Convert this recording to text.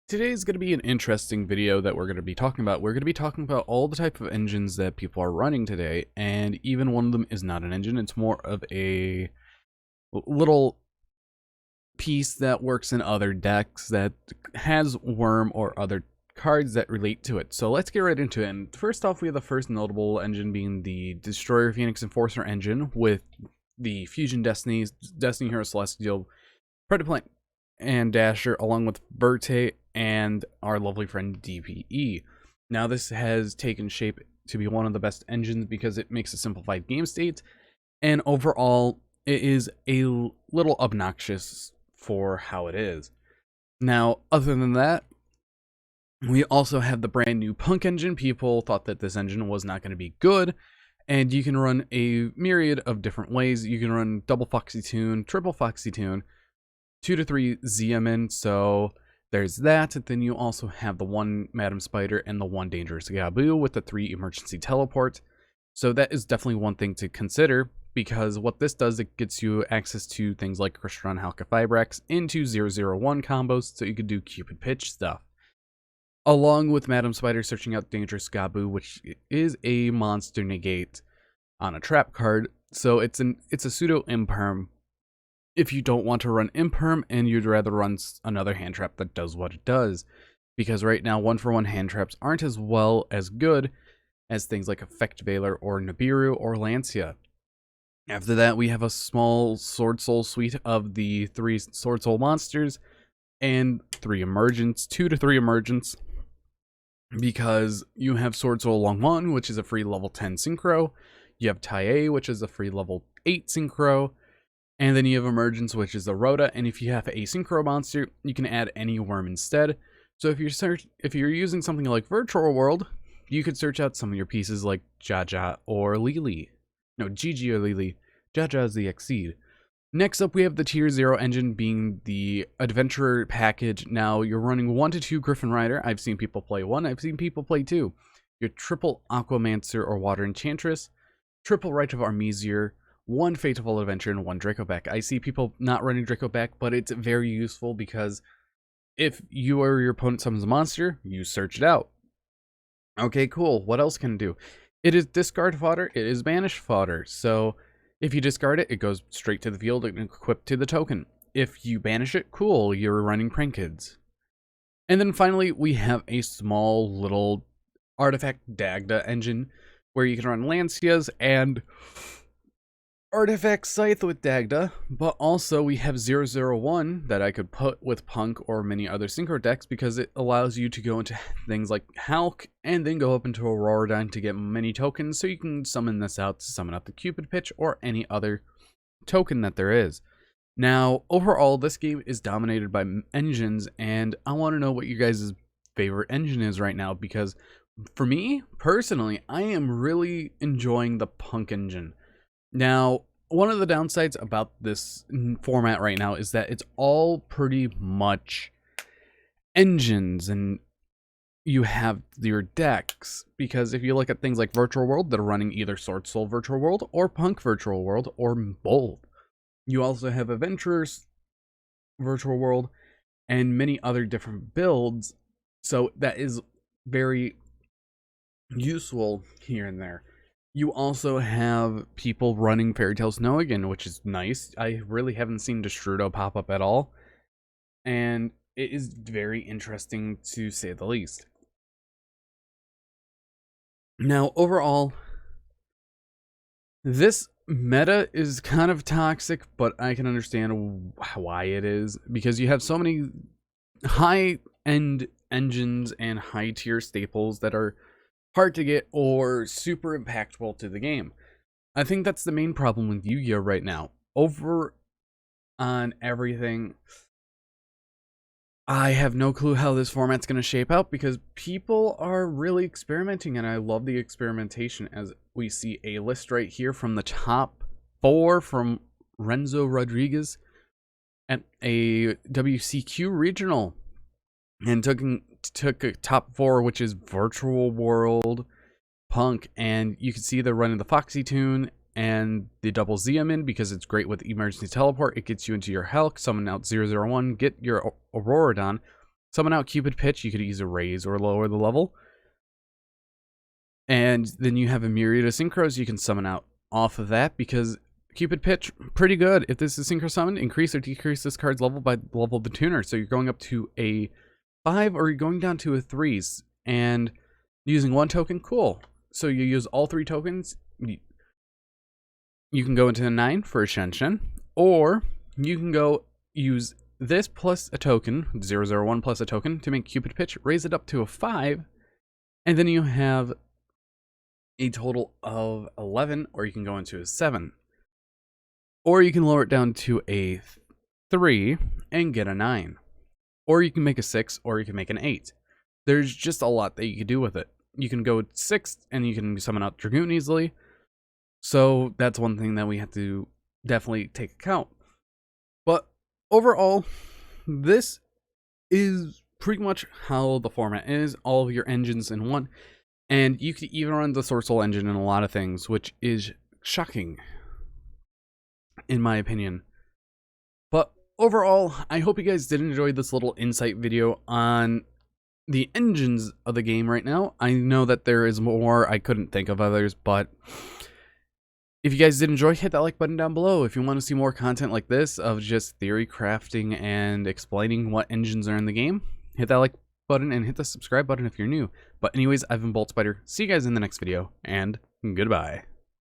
Today's going to be an interesting video that we're going to be talking about. We're going to be talking about all the type of engines that people are running today, and even one of them is not an engine. It's more of a little piece that works in other decks that has Worm or other cards that relate to it. So let's get right into it. And first off, we have the first notable engine being the Destroyer Phoenix Enforcer engine with the Fusion Destiny Hero Celestial, Predaplant, and Dasher, along with Verte and our lovely friend DPE. Now, this has taken shape to be one of the best engines because it makes a simplified game state, and overall, it is a little obnoxious for how it is. Now, other than that, we also have the brand new Punk engine. People thought that this engine was not going to be good, and you can run a myriad of different ways. You can run double Foxy Tune, triple Foxy Tune, 2 to 3 ZMN, so there's that. Then you also have the 1 Madam Spider and the 1 Dangerous Gabu with the 3 emergency teleport. So that is definitely one thing to consider, because what this does, it gets you access to things like Crystron Halka Fibrax into 001 combos, so you could do Cupid Pitch stuff. Along with Madam Spider searching out Dangerous Gabu, which is a monster negate on a trap card. So it's a pseudo imperm if you don't want to run Imperm and you'd rather run another hand trap that does what it does. Because right now, 1-for-1 hand traps aren't as good as things like Effect Veiler or Nibiru or Lancia. After that, we have a small Sword Soul suite of the 3 Sword Soul monsters and 3 emergents, 2 to 3 emergents. Because you have Sword Soul Longmon, which is a free level 10 synchro. You have Tai, which is a free level 8 synchro. And then you have Emergence, which is a Rhoda, and if you have a synchro monster, you can add any worm instead. So if you're using something like Virtual World, you could search out some of your pieces like Jaja or Lily. No, Gigi or Lily. Jaja is the Exceed. Next up, we have the Tier 0 engine being the Adventurer package. Now, you're running 1 to 2 Griffin Rider. I've seen people play 1. I've seen people play 2. Your triple Aquamancer or Water Enchantress, triple Rite of Armesier, 1 Fateful Adventure, and 1 Dracoback. I see people not running Dracoback, but it's very useful because if you or your opponent summons a monster, you search it out. Okay, cool. What else can it do? It is discard fodder. It is banish fodder. So if you discard it, it goes straight to the field and equipped to the token. If you banish it, cool, you're running Prank Kids. And then finally, we have a small little artifact Dagda engine where you can run Lancias and Artifact Scythe with Dagda, but also we have 001 that I could put with Punk or many other synchro decks because it allows you to go into things like Hulk and then go up into Auroradine to get many tokens, so you can summon this out to summon up the Cupid Pitch or any other token that there is. Now, overall, this game is dominated by engines, and I want to know what you guys' favorite engine is right now, because for me, personally, I am really enjoying the Punk engine. Now, one of the downsides about this format right now is that it's all pretty much engines, and you have your decks, because if you look at things like Virtual World, they're running either Sword Soul Virtual World or Punk Virtual World or both. You also have Adventurers Virtual World and many other different builds, so that is very useful here and there. You also have people running Fairy Tail Snow again, which is nice. I really haven't seen Destrudo pop up at all, and it is very interesting to say the least. Now, overall, this meta is kind of toxic, but I can understand why it is, because you have so many high-end engines and high-tier staples that are hard to get or super impactful to the game. I think that's the main problem with Yu-Gi-Oh right now. Over on everything, I have no clue how this format's going to shape out because people are really experimenting, and I love the experimentation, as we see a list right here from the top 4 from Renzo Rodriguez at a WCQ regional, and took a top 4, which is Virtual World, Punk, and you can see they're running the Foxy Tune and the double ZM because it's great with emergency teleport. It gets you into your Hulk, summon out 001, get your Auroradon, summon out Cupid Pitch. You could either raise or lower the level. And then you have a myriad of synchros you can summon out off of that, because Cupid Pitch, pretty good. If this is synchro summoned, increase or decrease this card's level by the level of the tuner. So you're going up to a 5 or you're going down to a 3s. And using 1 token, cool. So you use all 3 tokens. You can go into a 9 for a Shen Shen, or you can go use this plus a token, 001 plus a token, to make Cupid Pitch, raise it up to a 5, and then you have a total of 11, or you can go into a 7. Or you can lower it down to a 3 and get a 9. Or you can make a 6, or you can make an 8. There's just a lot that you can do with it. You can go 6, and you can summon out Dragoon easily. So that's one thing that we have to definitely take account. But overall, this is pretty much how the format is. All of your engines in one. And you can even run the Sword Soul engine in a lot of things, which is shocking, in my opinion. But overall, I hope you guys did enjoy this little insight video on the engines of the game right now. I know that there is more. I couldn't think of others, but if you guys did enjoy, hit that like button down below. If you want to see more content like this of just theory crafting and explaining what engines are in the game, hit that like button and hit the subscribe button if you're new. But anyways, I've been Bolt Spider. See you guys in the next video, and goodbye.